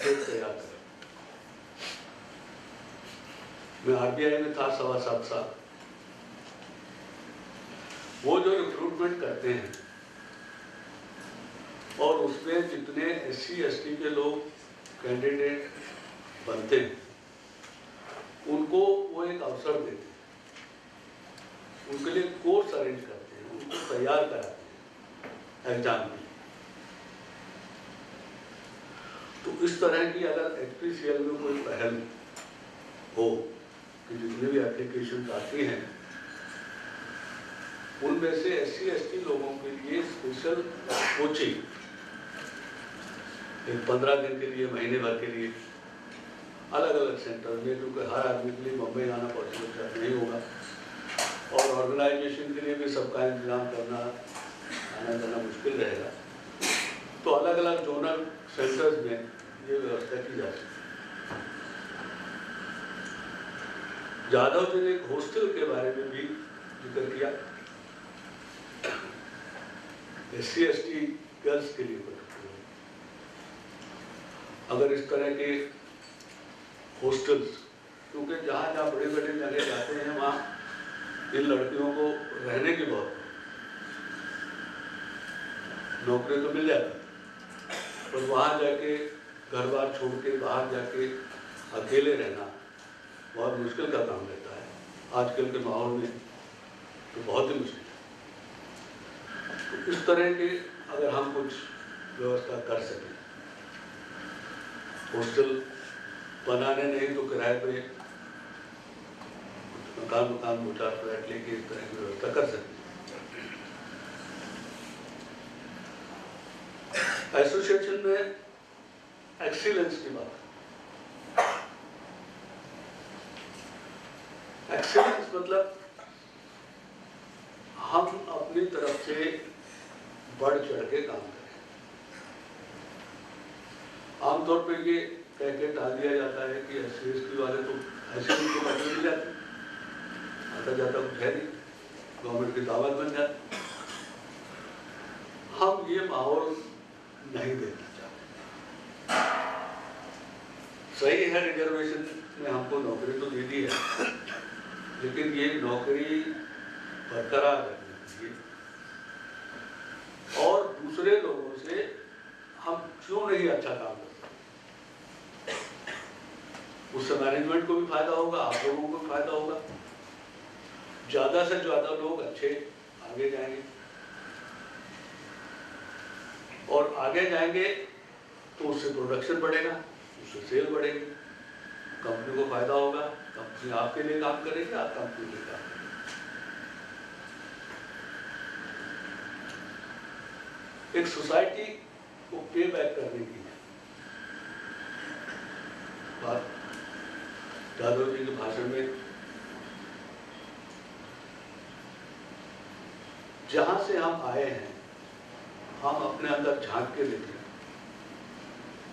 फिर तैयार करें। मैं RBI में था 7.25 साल। वो जो रिक्रूटमेंट करते हैं और उसमें जितने SC ST के लोग कैंडिडेट बनते हैं उनको वो एक अवसर देते हैं, उनके लिए कोर्स अरेंज करते हैं, उनको तैयार कराते हैं एग्जाम में। तो इस तरह की अगर HPCL में कोई पहल हो कि जितने भी एप्लीकेशन आती हैं उनमें से SC ST लोगों के लिए स्पेशल कोचिंग, एक 15 दिन के लिए, महीने भर के लिए अलग अलग सेंटर में, क्योंकि हर आदमी के लिए मुंबई आना पॉसिबल नहीं होगा और ऑर्गेनाइजेशन के लिए भी सबका इंतजाम करना, आना जाना मुश्किल रहेगा। तो अलग अलग जोनल सेंटर्स में ये व्यवस्था की जा सकती है। जाधव जी ने एक हॉस्टल के बारे में भी जिक्र किया, SC ST गर्ल्स के लिए। अगर इस तरह के हॉस्टल्स, क्योंकि जहाँ जहाँ बड़े बड़े जगह जाते हैं वहाँ इन लड़कियों को रहने की बहुत, नौकरी तो मिल जाती है पर वहाँ जाके घर बार छोड़ के बाहर जाके अकेले रहना बहुत मुश्किल का काम रहता है आजकल के माहौल में, तो बहुत ही मुश्किल है। तो इस तरह के अगर हम कुछ व्यवस्था कर सकें, हॉस्टल बनाने नहीं तो किराए पे मकान 2-4 फ्लैट लेके इस तरह की व्यवस्था कर सकते हैं। एसोसिएशन में एक्सीलेंस की बात, एक्सीलेंस मतलब हम अपनी तरफ से बढ़ चढ़ के काम करें। आमतौर पे ये कह के टाल दिया जाता है कि SC ST वाले तो ऐसे उनको नौकरी मिल जाती, आता जाता कुछ है नहीं, गवर्नमेंट की दावत बन जाती। हम ये माहौल नहीं देखना चाहते। सही है, रिजर्वेशन में हमको नौकरी तो दे दी है, लेकिन ये नौकरी बरकरार रखनी चाहिए और दूसरे लोगों से हम क्यों नहीं अच्छा काम कर सकते, उससे मैनेजमेंट को भी फायदा होगा, आप लोगों को भी फायदा होगा, ज्यादा से ज्यादा लोग अच्छे आगे जाएंगे और आगे जाएंगे तो उससे प्रोडक्शन बढ़ेगा, उससे सेल बढ़ेगी, कंपनी को फायदा होगा, कंपनी आपके लिए काम करेगी, आप कंपनी के लिए काम करेंगे। एक सोसाइटी को पे बैक करने की बात जाधव जी के भाषण में, जहां से हम आए हैं हम अपने अंदर झांक के देखें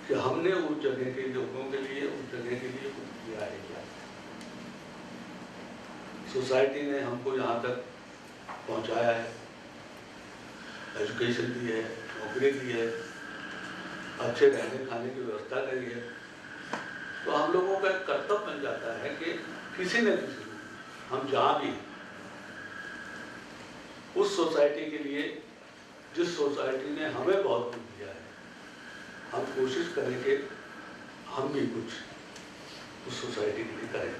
कि हमने उस जगह के लोगों के लिए, उस जगह के लिए कुछ किया है क्या। सोसाइटी ने हमको यहाँ तक पहुँचाया है, एजुकेशन दी है, नौकरी दी है, अच्छे रहने खाने की व्यवस्था करी है, तो हम लोगों का कर्तव्य बन जाता है कि किसी न किसी हम जहाँ भी उस सोसाइटी के लिए, जिस सोसाइटी ने हमें बहुत कुछ दिया है, हम कोशिश करें कि हम भी कुछ उस सोसाइटी के लिए करें।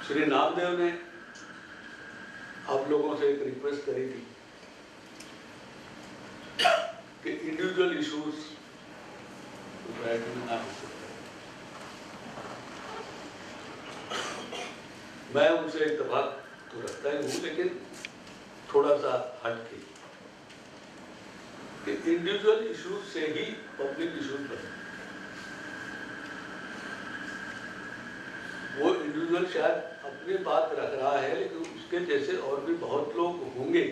श्री नामदेव ने आप लोगों से एक रिक्वेस्ट करी थी कि इंडिविजुअल इश्यूज सोसाइटी में ना हो सकते। मैं उनसे इत्तेफाक तो रखता ही हूँ, लेकिन थोड़ा सा हट के कि इंडिविजुअल इश्यूज से ही पब्लिक इश्यूज बनते। वो इंडिविजुअल शायद अपनी बात रख रहा है, लेकिन उसके जैसे और भी बहुत लोग होंगे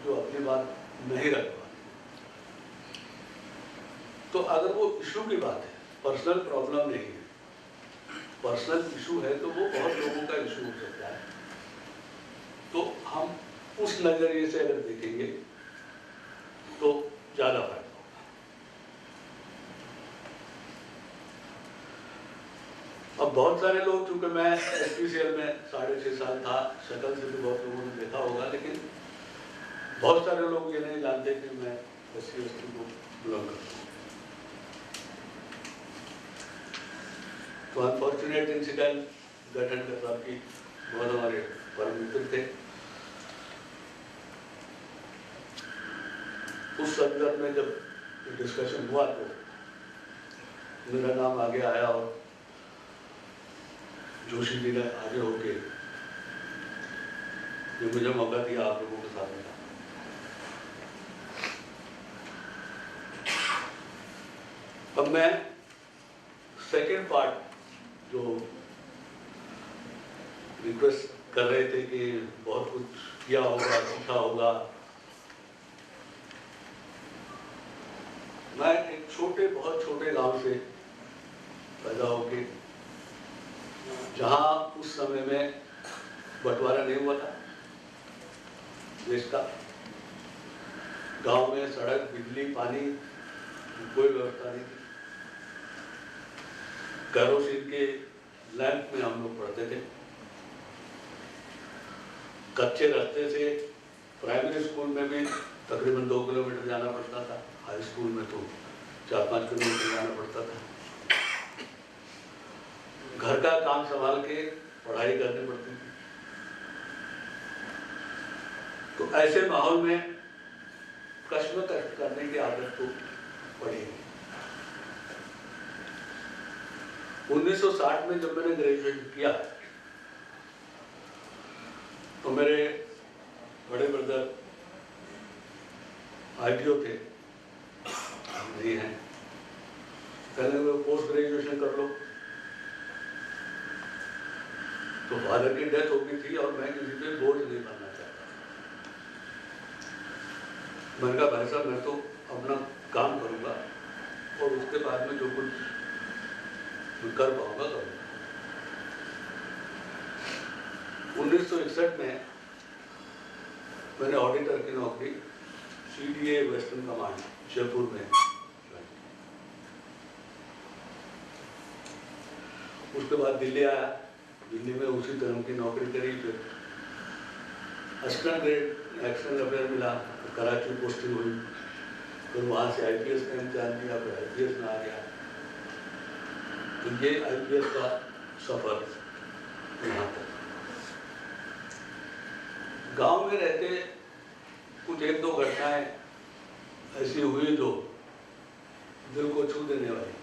जो अपनी बात नहीं रख पाते। तो अगर वो इशू की बात है, पर्सनल प्रॉब्लम नहीं है, पर्सनल इशू है, तो वो बहुत लोगों का इशू हो सकता है। तो उस नजरिए से अगर देखेंगे तो ज्यादा फायदा होगा। अब बहुत सारे लोग, चूंकि मैं SPCL में 6.5 साल था, शक्ल से भी बहुत लोगों ने देखा होगा, लेकिन बहुत सारे लोग ये नहीं जानते कि मैं SC/ST को बिलोंग करता हूँ। तो अनफॉर्चुनेट इंसिडेंट, गठनकर साहब की बहुत हमारे परम मित्र थे, उस संदर्भ में जब डिस्कशन हुआ तो मेरा नाम आगे आया और जोशी जी ने आगे होके ये मुझे मौका दिया आप लोगों के साथ में। अब मैं सेकेंड पार्ट जो रिक्वेस्ट कर रहे थे कि बहुत कुछ किया होगा, सीखा होगा, मैं एक छोटे, बहुत छोटे गांव से पैदा होके, जहां उस समय में बंटवारा नहीं हुआ था देश का, गांव में सड़क, बिजली, पानी कोई व्यवस्था नहीं थी। केरोसिन के लैंप में हम लोग पढ़ते थे। कच्चे रास्ते से प्राइमरी स्कूल में भी तकरीबन 2 किलोमीटर जाना पड़ता था, हाई स्कूल में तो 4-5 किलोमीटर जाना पड़ता था। घर का काम संभाल के पढ़ाई करनी पड़ती थी। तो ऐसे माहौल में कष्ट करने की आदत तो पड़ी। 1960 में जब मैंने ग्रेजुएट किया तो मेरे बड़े ब्रदर ITO थे, नहीं है, पहले वो पोस्ट ग्रेजुएशन कर लो। तो फादर की डेथ हो गई थी और मैं किसी पे बोझ नहीं बनना चाहता। मैंने कहा भाई साहब मैं तो अपना काम करूंगा और उसके बाद में जो कुछ कर पाऊंगा करूंगा। 1961 में मैंने ऑडिटर की नौकरी CDA वेस्टर्न कमांड जयपुर में, उसके बाद दिल्ली आया, दिल्ली में उसी तरह की नौकरी करी, फिर असिस्टेंट ग्रेड एक्शन अफेयर मिला, कराची पोस्टिंग हुई, फिर वहाँ से IPS का इम्तिहान दिया, फिर IPS में आ गया। तो ये IPS का सफर यहाँ तक। गांव में रहते कुछ 1-2 घटनाएं ऐसी हुई जो दिल को छू देने वाली।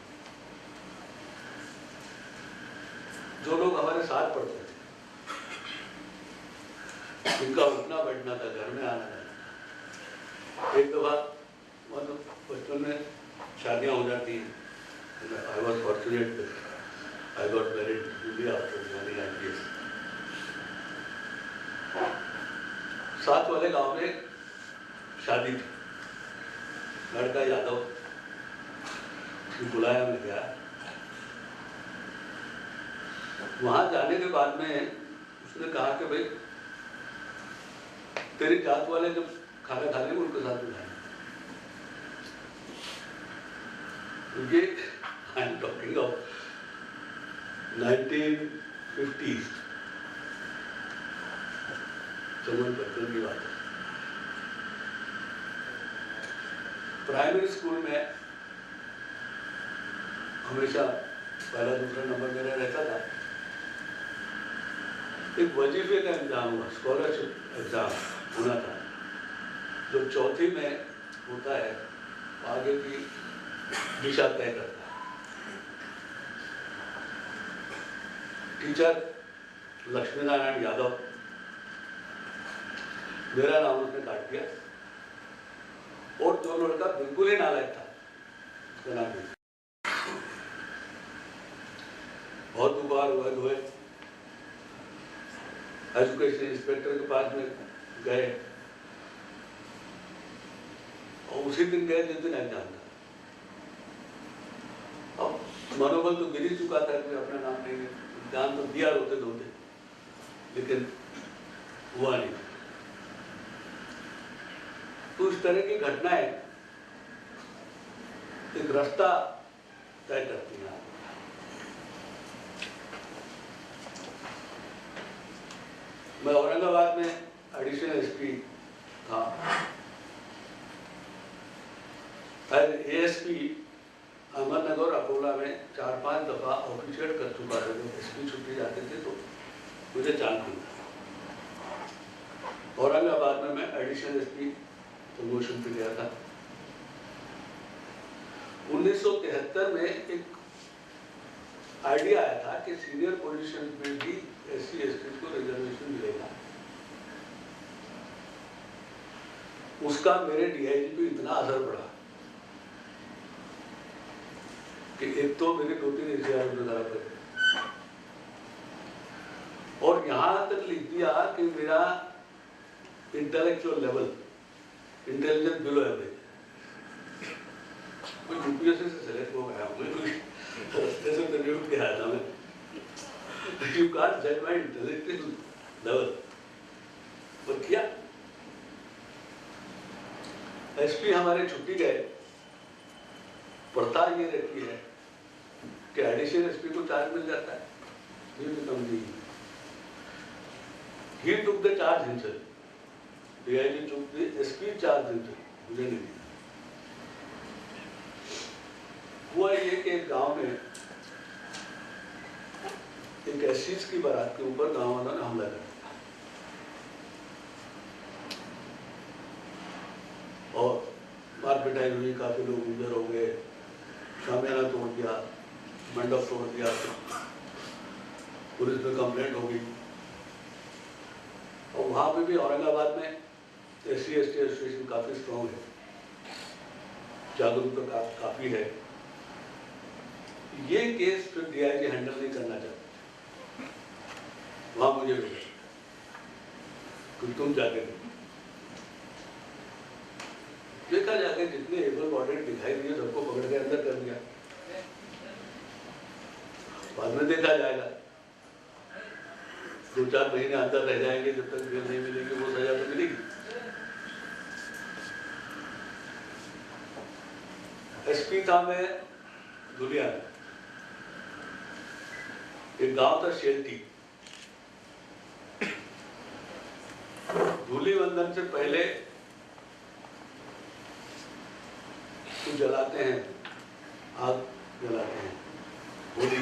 जो लोग हमारे साथ पढ़ते थे, जिनका उठना बैठना था, घर में आना था, एक दफा मतलब बचपन में शादियां हो जाती हैं। I was fortunate that I got married only after joining IPS। साथ वाले गांव में शादी थी, लड़का यादव, उसने बुलाया, मैं गया। वहां जाने के बाद में उसने कहा कि भाई तेरी जात वाले जब खाना खा लेंगे उनके साथ बुलाएंगे। ये I am talking of 1950s, 54 की बात है। प्राइमरी स्कूल में हमेशा पहला दूसरा नंबर मेरा रहता था। एक वजीफे का एग्जाम हुआ, स्कॉलरशिप एग्जाम होना था, जो चौथी में होता है, आगे की दिशा तय करता है। टीचर लक्ष्मीनारायण यादव, मेरा नाम उसने काट दिया, और जो लड़का बिल्कुल ही नालायक था उसका नाम नहीं। बहुत दुबार हुए, एजुकेशन इंस्पेक्टर के पास में गए, और उसी दिन गए जिस दिन एग्जाम था। अब मनोबल तो गिर ही चुका था कि अपना नाम नहीं, एग्जाम तो दिया रोते धोते, लेकिन हुआ नहीं। तो इस तरह की घटनाएं एक रास्ता तय करती हैं। मैं औरंगाबाद में एडिशनल एसपी था, एएसपी अहमदनगर अकोला में 4-5 दफा ऑफिशिएट कर चुका था। जब एसपी छुट्टी जाते थे तो मुझे चांस मिलता। औरंगाबाद में मैं एडिशनल एसपी प्रमोशन पे गया था। 1973 में एक आइडिया आया था कि सीनियर पोजीशन में भी एससी एसटी को रिजर्वेशन मिलेगा। उसका मेरे डीआईजी पे इतना असर पड़ा कि एक तो मेरे 2-3 एसीआर खराब कर, और यहां तक लिख दिया कि मेरा intellectual level, intelligence below average. मैं यूपीएससी से सेलेक्ट हो गया, मैं रास्ते से इंटरव्यू के आया था मैं। यू कांट जज माय इंटेलेक्चुअल लेवल, पर किया। एसपी हमारे छुट्टी गए। प्रथा ये रहती है कि एडिशनल एसपी को चार्ज मिल जाता है, ये become the. He took the charge himself, DIG took the SP charge himself, मुझे नहीं दिया। हुआ ये कि एक गांव में एक एससीज की बारात के ऊपर गांव वालों ने हमला कर दिया और मार पिटाई हुई, काफी लोग इंजर हो गए, शामियाना तोड़ दिया, मंडप तोड़ दिया, पुलिस में कंप्लेंट हो गई। और वहां पे भी औरंगाबाद में एससी एसटी एसोसिएशन काफी स्ट्रॉन्ग है, जागरूकता काफी है। ये केस फिर डीआईजी हैंडल नहीं करना चाहते, वहां मुझे भी तुम जाके देखा जाके जितने एबल बॉडीड दिखाई दिए सबको पकड़ के अंदर कर दिया। बाद में देखा जाएगा, 2-4 महीने अंदर रह जाएंगे, जब तक जेल नहीं मिलेगी वो सजा तो मिलेगी। एसपी था मैं धुलिया में, एक गांव था शेल्टी। धूली वंदन से पहले तो जलाते हैं, आग जलाते हैं होली।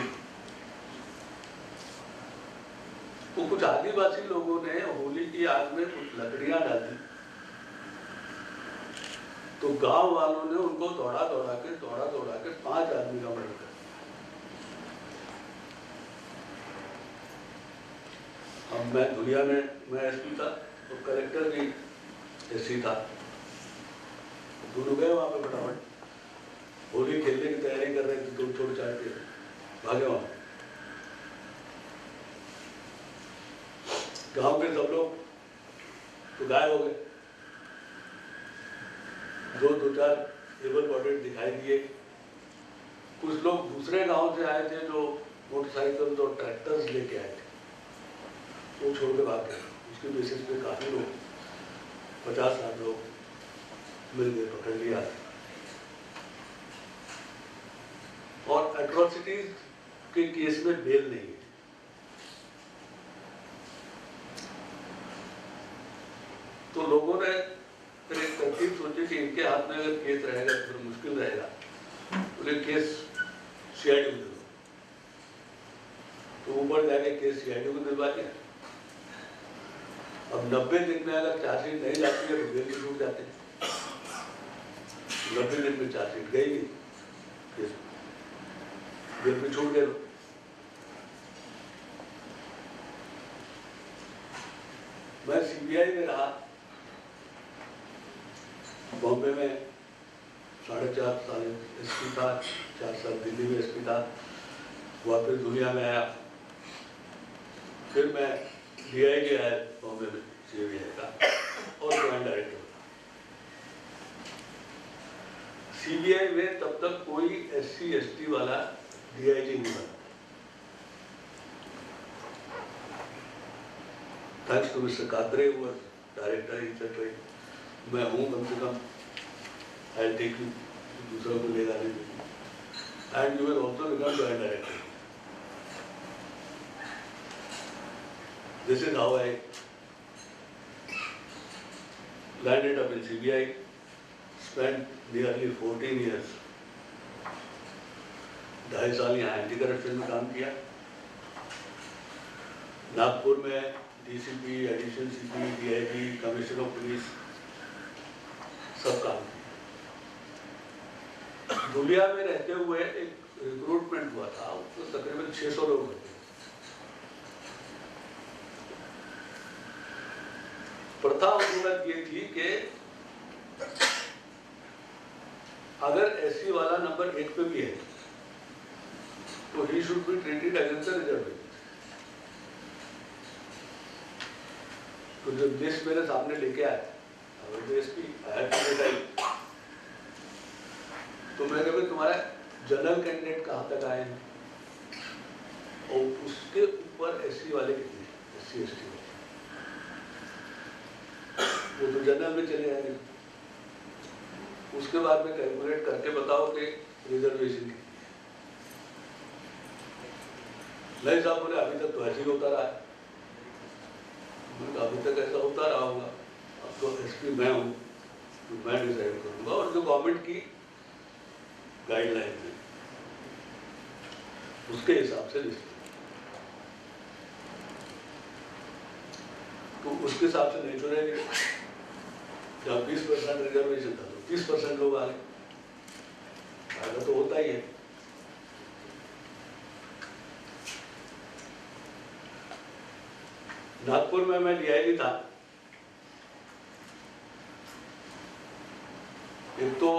तो कुछ आदिवासी लोगों ने होली की आग में कुछ लकड़ियां डाली, तो गांव वालों ने उनको दौड़ा दौड़ा के 5 आदमी का मर्डर कर। अब मैं दुनिया में मैं एसपी था और कलेक्टर भी एससी था, दोनों गए वहां पे फटाफट। होली खेलने की तैयारी कर रहे थे, 2 छोड़ चाट के भागे वहां। गांव के सब लोग तो गायब हो गए, 2-4 एबल बॉडीड दिखाई दिए। कुछ लोग दूसरे गांव से आए थे जो मोटरसाइकिल और ट्रैक्टर्स लेके आए थे, वो छोड़ के भाग गए। उसके बेसिस पे काफी लोग, 50-60 लोग मिल गए, पकड़ लिया। और एट्रोसिटीज के केस में बेल नहीं है। तो लोगों ने फिर एक तरकीब सोची कि इनके हाथ में अगर केस रहेगा तो फिर मुश्किल रहेगा, तो केस सीआईडी को दे दो। तो ऊपर जाके केस सीआईडी को दिलवा दिया। अब 90 दिन में अगर चार्जशीट नहीं जाती है तो बेल भी छूट जाते हैं। 90 दिन में चार्जशीट गई, बेल भी छूट गए। मैं सीबीआई में रहा, बॉम्बे में 4.5 साल एसपी था, 4 साल दिल्ली में एसपी था, वापस दुनिया में आया। फिर मैं डीआईजी आया बॉम्बे में सीबीआई का और ज्वाइंट डायरेक्टर। सीबीआई में तब तक कोई एससी एसटी वाला डीआईजी नहीं बना, थैंक्स टू मिस्टर कात्रे, वो डायरेक्टर ही चल रही। मैं हूँ कम से कम, आई टेक यू, दूसरों को ले जाने के लिए, and you will also become joint director. This is how I landed up in CBI, spent nearly 14 years, 2.5 साल यहाँ एंटी करप्शन में काम किया, नागपुर में DCP, additional CP, DIG, commissioner of police सब काम किया। दुलिया में रहते हुए एक रिक्रूटमेंट हुआ था, उसमें तकरीबन 600 लोग थे। प्रथा हुकूमत ये थी कि अगर SC वाला नंबर 1 पे भी है तो he should be treated against the reservation. तो जब लिस्ट मेरे सामने लेके आए तो मैं कहा तुम्हारा जनरल कैंडिडेट कहाँ तक आए हैं और उसके ऊपर SC वाले कितने, SC ST वाले, वो तो जनरल में चले जाएंगे। उसके बाद में कैलकुलेट करके बताओ कि रिजर्वेशन कितनी है। नहीं साहब बोले अभी तक तो ऐसे ही होता रहा है। अभी तक ऐसा होता रहा होगा, अब तो SP मैं हूँ तो मैं डिसाइड करूँगा, और जो गवर्नमेंट की गाइडलाइन है उसके हिसाब से लिस्ट, तो उसके हिसाब से नहीं चुनेंगे। जब 20% रिजर्वेशन था तो 30% लोग आ गए, फायदा तो होता ही है। नागपुर में मैं DIG था, एक तो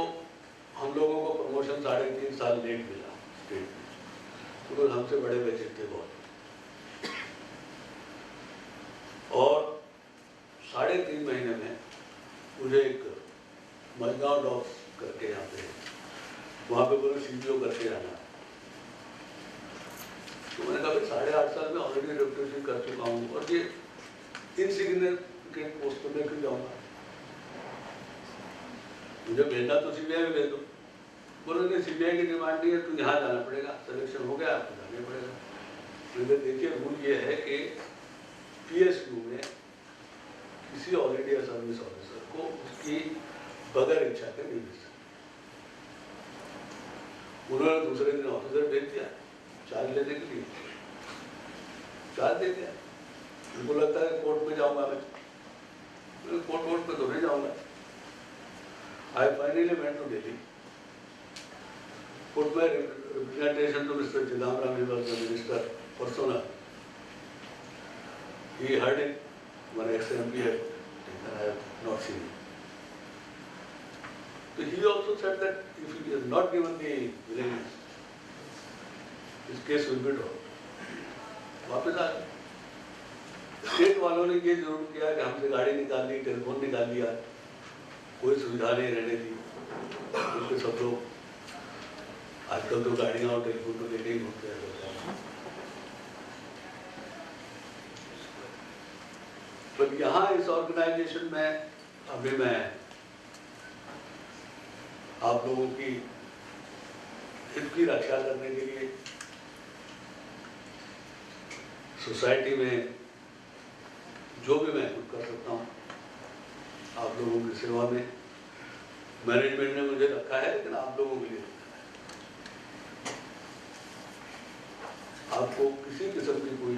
हम लोगों को प्रमोशन 3.5 साल लेट मिला स्टेट में, क्योंकि हमसे बड़े बजट थे बहुत, और 3.5 महीने में मुझे एक मजगांव डॉक्स करके यहाँ पे, वहाँ पे पूरा CBO करके जाना है। तो मैंने कहा भाई 8.5 साल में ऑलरेडी डेप्यूटेशन कर चुका हूँ, और ये इनसिग्निफिकेंट पोस्ट पर मैं क्यों जाऊँगा, मुझे भेजना तो CBI में भेज दो। बोले नहीं, CBI की डिमांड नहीं है, तो यहाँ जाना पड़ेगा, सिलेक्शन हो गया आपको जाना पड़ेगा। मुझे देखिए रूल ये है कि PSU में किसी ऑल इंडिया सर्विस ऑफिसर को उसकी बगैर इच्छा के नहीं भेज सकते। उन्होंने दूसरे दिन ऑफिसर भेज दिया चार्ज लेने के लिए, चार्ज दे दिया। उनको लगता है कोर्ट में जाऊंगा मैं, कोर्ट पे तो नहीं जाऊंगा। I finally went to Delhi, put my representation to mister Chidambaram, he was the minister personal. He heard it, one ex-MP had taken, I have not seen it. So he also said that if he is not given the willingness, his case will be dropped. वापस आ गए। State वालों ने ये जरूर किया कि हमसे गाड़ी निकाल ली, टेलीफोन निकाल लिया, कोई सुविधा नहीं रहने दी, क्योंकि सब लोग आजकल तो गाड़ियाँ और टेलीफोन तो लेके ही घूमते हैं। पर यहाँ इस ऑर्गेनाइजेशन में अभी मैं आप लोगों की हित की रक्षा करने के लिए सोसाइटी में जो भी मैं कर सकता हूँ आप लोगों की सेवा में, मैनेजमेंट ने मुझे रखा है, लेकिन आप लोगों के लिए रखा है। आपको किसी किस्म की कोई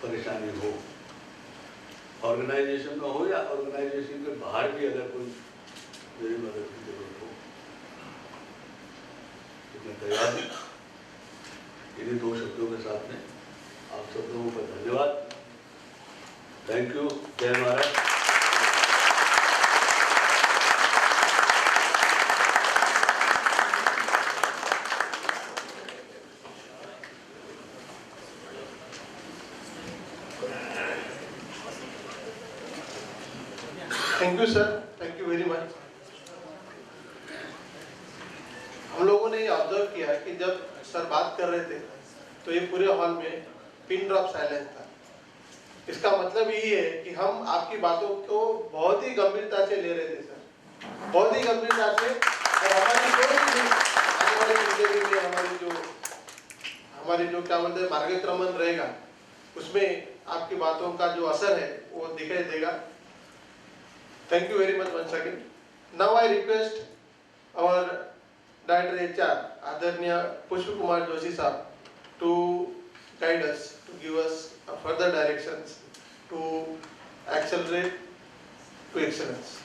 परेशानी हो, ऑर्गेनाइजेशन में हो या ऑर्गेनाइजेशन के बाहर भी अगर कोई मेरी मदद की जरूरत हो तो मैं तैयार हूँ। इन्हीं 2 शब्दों के साथ में आप सब लोगों का धन्यवाद। Thank you. जय महाराज। Thank you sir, thank you very much. हम लोगों ने ये ऑब्जर्व किया कि जब सर बात कर रहे थे तो ये पूरे हॉल में पिन ड्रॉप साइलेंस था। इसका मतलब यही है कि हम आपकी बातों को बहुत ही गंभीरता से ले रहे थे सर, बहुत ही गंभीरता से। और हमारी जो भी आने वाली जिंदगी में हमारी जो क्या बोलते हैं मार्गक्रमण रहेगा, उसमें आपकी बातों का जो असर है वो दिखाई देगा। Thank you very much once again. Now I request our director HR आदरणीय पुष्प कुमार जोशी साहब to guide us, to give us further directions to accelerate to excellence.